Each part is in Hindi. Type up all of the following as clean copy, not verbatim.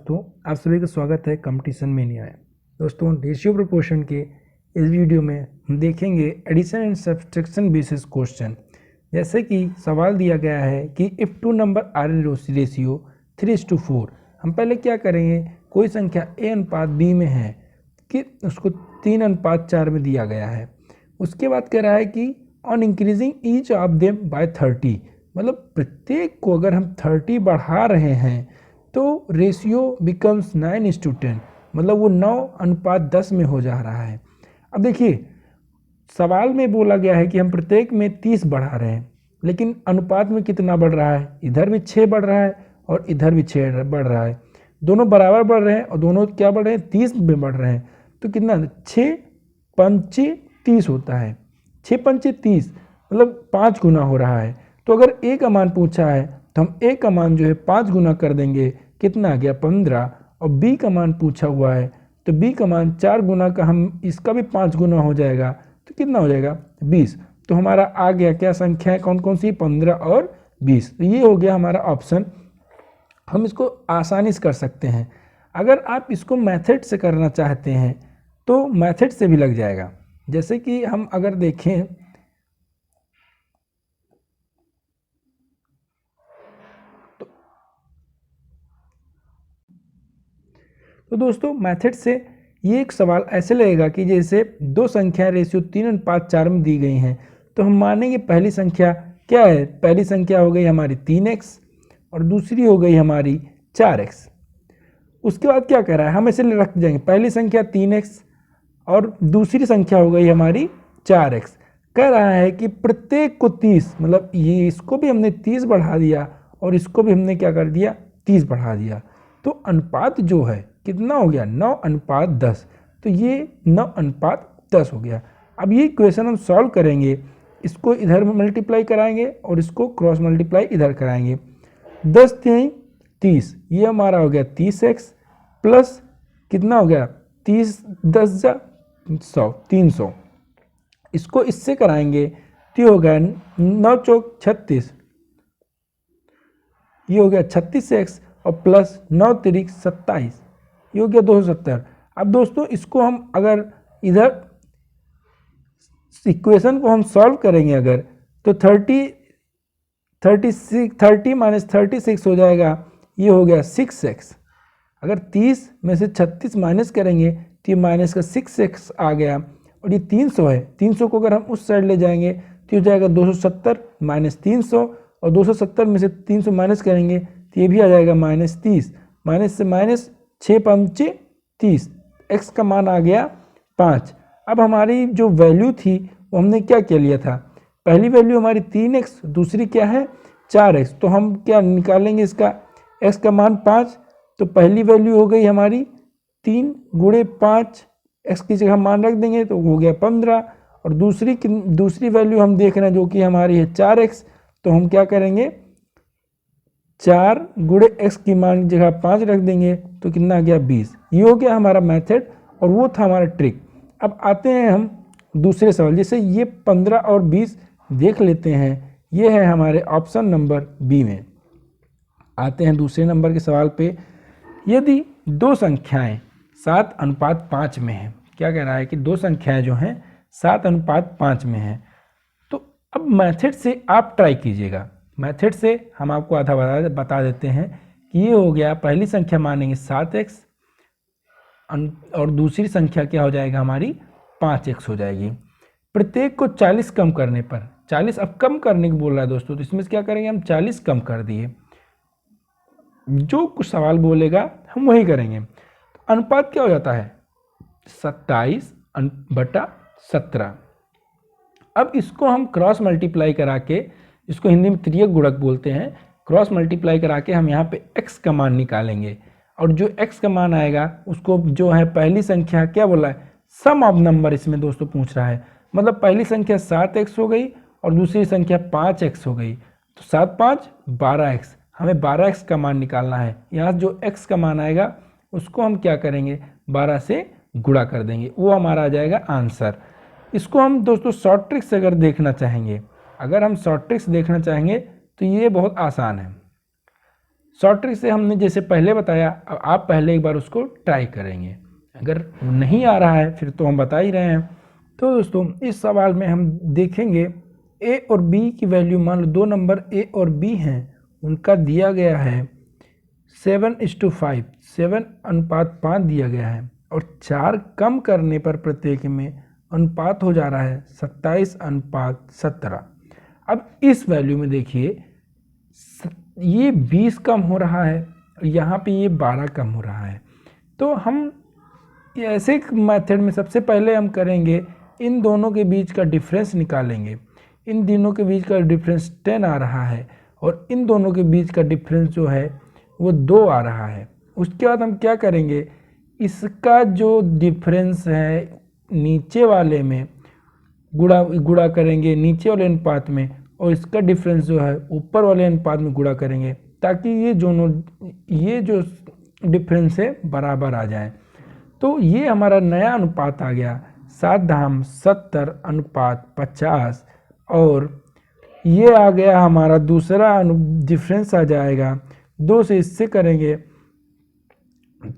दोस्तों, आप सभी का स्वागत है कंपटीशन मेनिया में। दोस्तों, रेशियो प्रोपोर्शन के इस वीडियो में हम देखेंगे addition and subtraction basis question. जैसे कि सवाल दिया गया है कि if two number are in ratio 3:4, हम पहले क्या करेंगे, कोई संख्या ए अनुपात बी में है कि उसको 3:4 में दिया गया है। उसके बाद कह रहा है कि on increasing each of them by 30, मतलब प्रत्येक को अगर हम 30 बढ़ा रहे हैं तो रेशियो बिकम्स 9:10, मतलब वो 9:10 में हो जा रहा है। अब देखिए, सवाल में बोला गया है कि हम प्रत्येक में 30 बढ़ा रहे हैं, लेकिन अनुपात में कितना बढ़ रहा है, इधर भी 6 बढ़ रहा है और इधर भी 6 बढ़ रहा है। दोनों बराबर बढ़ रहे हैं और दोनों क्या बढ़ रहे हैं, 30 में बढ़ रहे हैं। तो कितना, 6 पंचे 30 होता है, 6 पंचे 30 मतलब 5 गुना हो रहा है। तो अगर ए का मान पूछा है तो हम ए का मान जो है 5 गुना कर देंगे, कितना आ गया 15। और बी का मान पूछा हुआ है तो बी का मान 4 गुना का, हम इसका भी 5 गुना हो जाएगा तो कितना हो जाएगा 20। तो हमारा आ गया क्या संख्या है, कौन कौन सी, 15 और 20। तो ये हो गया हमारा ऑप्शन। हम इसको आसानी से कर सकते हैं। अगर आप इसको मेथड से करना चाहते हैं तो मेथड से भी लग जाएगा। जैसे कि हम अगर देखें तो दोस्तों, मेथड से ये एक सवाल ऐसे लगेगा कि जैसे दो संख्या रेशियो 3:4 में दी गई हैं, तो हम मानेंगे पहली संख्या क्या है, पहली संख्या हो गई हमारी 3x और दूसरी हो गई हमारी 4x। उसके बाद क्या कह रहा है, हम ऐसे रख जाएंगे, पहली संख्या 3x और दूसरी संख्या हो गई हमारी 4x। कह रहा है कि प्रत्येक को 30, मतलब ये इसको भी हमने 30 बढ़ा दिया और इसको भी हमने क्या कर दिया, 30 बढ़ा दिया। तो अनुपात जो है कितना हो गया, 9:10। तो ये 9:10 हो गया। अब ये इक्वेशन हम सॉल्व करेंगे, इसको इधर मल्टीप्लाई कराएंगे और इसको क्रॉस मल्टीप्लाई इधर कराएंगे। 10 3 30, ये हमारा हो गया 30x प्लस कितना हो गया 30 10 100 300। इसको इससे कराएंगे तो हो गया 9 चौक 36, ये हो गया 36x और प्लस 9 तिरिक 27, ये हो गया 270। अब दोस्तों, इसको हम अगर इधर इक्वेशन को हम सॉल्व करेंगे अगर, तो 30 माइनस 36 हो जाएगा, ये हो गया 6x। अगर 30 में से 36 माइनस करेंगे तो ये माइनस का 6x आ गया। और ये 300 है, 300 को अगर हम उस साइड ले जाएंगे तो हो जाएगा 270 माइनस 300, और 270 में से 300 माइनस करेंगे तो ये भी आ जाएगा माइनस 30। माइनस से माइनस 6 पंचे 30, x का मान आ गया 5। अब हमारी जो वैल्यू थी वो हमने क्या क्या लिया था, पहली वैल्यू हमारी 3x, दूसरी क्या है 4x। तो हम क्या निकालेंगे, इसका x का मान 5, तो पहली वैल्यू हो गई हमारी 3 गुणे 5, x की जगह मान रख देंगे तो हो गया 15। और दूसरी वैल्यू हम देख रहे हैं जो कि हमारी है 4x, तो हम क्या करेंगे 4 गुणे x की मान की जगह 5 रख देंगे तो कितना आ गया 20। ये हो गया हमारा मेथड और वो था हमारा ट्रिक। अब आते हैं हम दूसरे सवाल, जैसे ये 15 और 20 देख लेते हैं। ये है हमारे ऑप्शन नंबर बी में। आते हैं दूसरे नंबर के सवाल पे। यदि दो संख्याएं 7:5 में हैं, क्या कह रहा है कि दो संख्याएं जो हैं 7:5 में हैं, तो अब मेथड से आप ट्राई कीजिएगा। मेथड से हम आपको आधा बता देते हैं कि ये हो गया, पहली संख्या मानेंगे 7x और दूसरी संख्या क्या हो जाएगा हमारी 5x हो जाएगी। प्रत्येक को 40 कम करने पर, 40 अब कम करने को बोल रहा है दोस्तों, तो इसमें क्या करेंगे, हम 40 कम कर दिए, जो कुछ सवाल बोलेगा हम वही करेंगे। तो अनुपात क्या हो जाता है 27/17। अब इसको हम क्रॉस मल्टीप्लाई करा के, इसको हिंदी में त्रियक गुणक बोलते हैं, क्रॉस मल्टीप्लाई करा के हम यहाँ पे x का मान निकालेंगे। और जो x का मान आएगा उसको जो है पहली संख्या क्या बोला है, सम ऑफ नंबर इसमें दोस्तों पूछ रहा है, मतलब पहली संख्या 7x हो गई और दूसरी संख्या 5x हो गई, तो 7 5 12x, हमें 12x का मान निकालना है। यहाँ जो x का मान आएगा उसको हम क्या करेंगे 12 से गुणा कर देंगे, वो हमारा आ जाएगा आंसर। इसको हम दोस्तों शॉर्ट ट्रिक से अगर देखना चाहेंगे, अगर हम शॉर्ट ट्रिक्स देखना चाहेंगे तो ये बहुत आसान है। शॉर्ट ट्रिक से हमने जैसे पहले बताया, अब आप पहले एक बार उसको ट्राई करेंगे, अगर नहीं आ रहा है फिर तो हम बता ही रहे हैं। तो दोस्तों इस सवाल में हम देखेंगे ए और बी की वैल्यू, मान लो 2 नंबर ए और बी हैं, उनका दिया गया है 7:5, 7:5 दिया गया है, और 4 कम करने पर प्रत्येक में अनुपात हो जा रहा है 27:17। अब इस वैल्यू में देखिए ये 20 कम हो रहा है और यहाँ पे ये 12 कम हो रहा है। तो हम ऐसे मेथड में सबसे पहले हम करेंगे, इन दोनों के बीच का डिफरेंस निकालेंगे। इन दोनों के बीच का डिफरेंस 10 आ रहा है और इन दोनों के बीच का डिफरेंस जो है वो 2 आ रहा है। उसके बाद हम क्या करेंगे, इसका जो डिफरेंस है नीचे वाले में गुणा करेंगे नीचे वाले अनुपात में, और इसका डिफरेंस जो है ऊपर वाले अनुपात में गुणा करेंगे, ताकि ये जो डिफरेंस है बराबर आ जाए। तो ये हमारा नया अनुपात आ गया 7:70:50, और ये आ गया हमारा दूसरा डिफरेंस आ जाएगा 2 से इससे करेंगे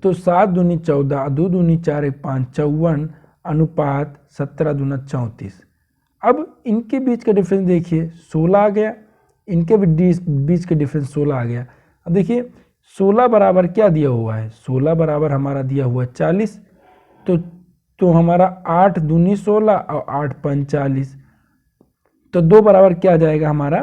तो 7 दूनी 14, 2 दूनी 4, 1 5, 54:17 दूना 34। अब इनके बीच का डिफरेंस देखिए 16 आ गया, इनके बीच का डिफरेंस 16 आ गया। अब देखिए 16 बराबर क्या दिया हुआ है, 16 बराबर हमारा दिया हुआ है 40, तो हमारा 8 दूनी 16 और 8 5 40, तो 2 बराबर क्या आ जाएगा हमारा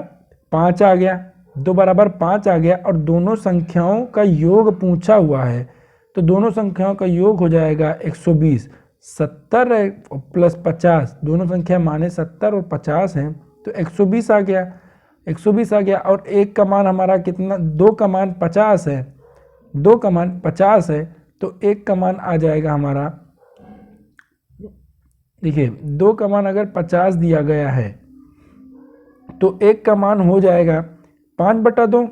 5 आ गया, 2 बराबर 5 आ गया। और दोनों संख्याओं का योग पूछा हुआ है, तो दोनों संख्याओं का योग हो जाएगा 120। 70 प्लस 50, दोनों संख्या माने 70 और 50 हैं, तो 120 आ गया, 120 आ गया। और एक का मान हमारा कितना, 2 का मान 50 है, 2 का मान 50 है, तो एक का मान आ जाएगा हमारा, देखिए 2 का मान अगर 50 दिया गया है तो एक का मान हो जाएगा 5/2,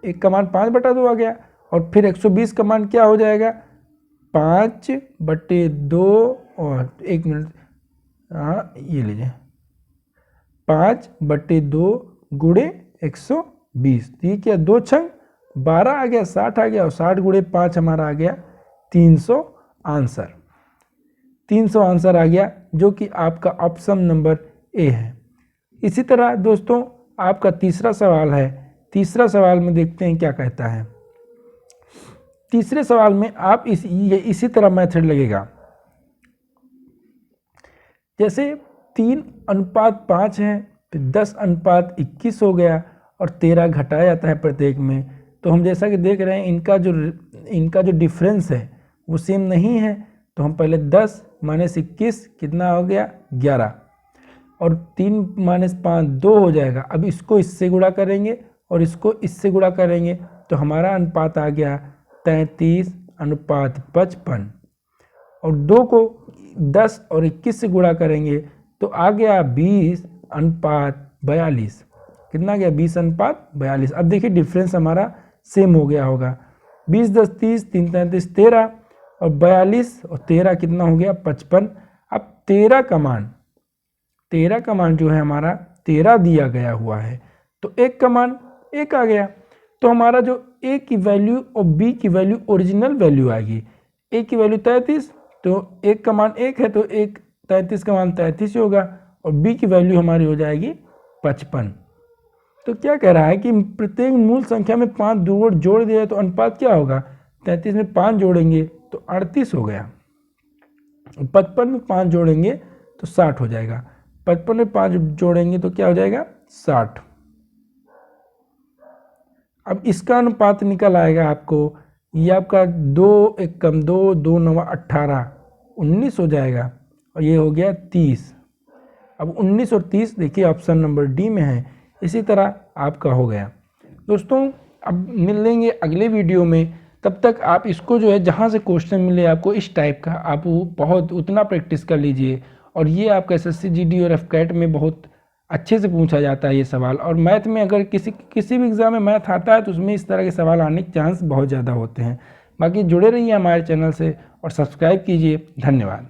एक का मान 5/2 आ गया। और फिर 120 का मान क्या हो जाएगा 5/2, और 1 मिनट, हाँ ये लीजिए 5/2 गुणे 120, ये क्या 2 छंग 12 आ गया, 60 आ गया, और 60 गुणे 5 हमारा आ गया 300 आंसर। 300 आंसर आ गया, जो कि आपका ऑप्शन नंबर ए है। इसी तरह दोस्तों आपका तीसरा सवाल है, तीसरा सवाल में देखते हैं क्या कहता है। तीसरे सवाल में आप इसी तरह मेथड लगेगा, जैसे 3:5 है, फिर 10:21 हो गया, और 13 घटाया जाता है प्रत्येक में। तो हम जैसा कि देख रहे हैं इनका जो डिफरेंस है वो सेम नहीं है, तो हम पहले 10 - 21 कितना हो गया 11, और 3 - 5 2 हो जाएगा। अब इसको इससे गुणा करेंगे और इसको इससे गुणा करेंगे, तो हमारा अनुपात आ गया 33:55, और 2 को 10 और 21 से गुणा करेंगे तो आ गया 20:42। कितना गया 20:42। अब देखिए डिफरेंस हमारा सेम हो गया होगा, 20 10 30, 3 33 13, और 42 और 13 कितना हो गया 55। अब 13 का मान जो है हमारा 13 दिया गया हुआ है, तो एक का मान 1 आ गया। तो हमारा जो ए की वैल्यू और बी की वैल्यू ओरिजिनल वैल्यू आएगी। ए की वैल्यू 33, तो 1 का मान 1 है, तो 33 का मान 33 ही होगा, और बी की वैल्यू हमारी हो जाएगी 55। तो क्या कह रहा है कि प्रत्येक मूल संख्या में 5 जोड़ दिया तो अनुपात क्या होगा, 33 में 5 जोड़ेंगे तो 38 हो गया, 55 में 5 जोड़ेंगे तो 60 हो जाएगा, 55 में 5 जोड़ेंगे तो क्या हो जाएगा 60। अब इसका अनुपात निकल आएगा आपको, ये आपका 2 1 कम 2, 2 9 18, 19 हो जाएगा, और ये हो गया 30। अब 19 और 30 देखिए ऑप्शन नंबर डी में है। इसी तरह आपका हो गया। दोस्तों अब मिलेंगे अगले वीडियो में, तब तक आप इसको जो है जहाँ से क्वेश्चन मिले आपको इस टाइप का, आप बहुत उतना प्रैक्टिस कर लीजिए। और ये आपका एसएससी जीडी और एफकेट में बहुत अच्छे से पूछा जाता है ये सवाल। और मैथ में अगर किसी भी एग्ज़ाम में मैथ आता है तो उसमें इस तरह के सवाल आने के चांस बहुत ज़्यादा होते हैं। बाकी जुड़े रहिए हमारे चैनल से और सब्सक्राइब कीजिए। धन्यवाद।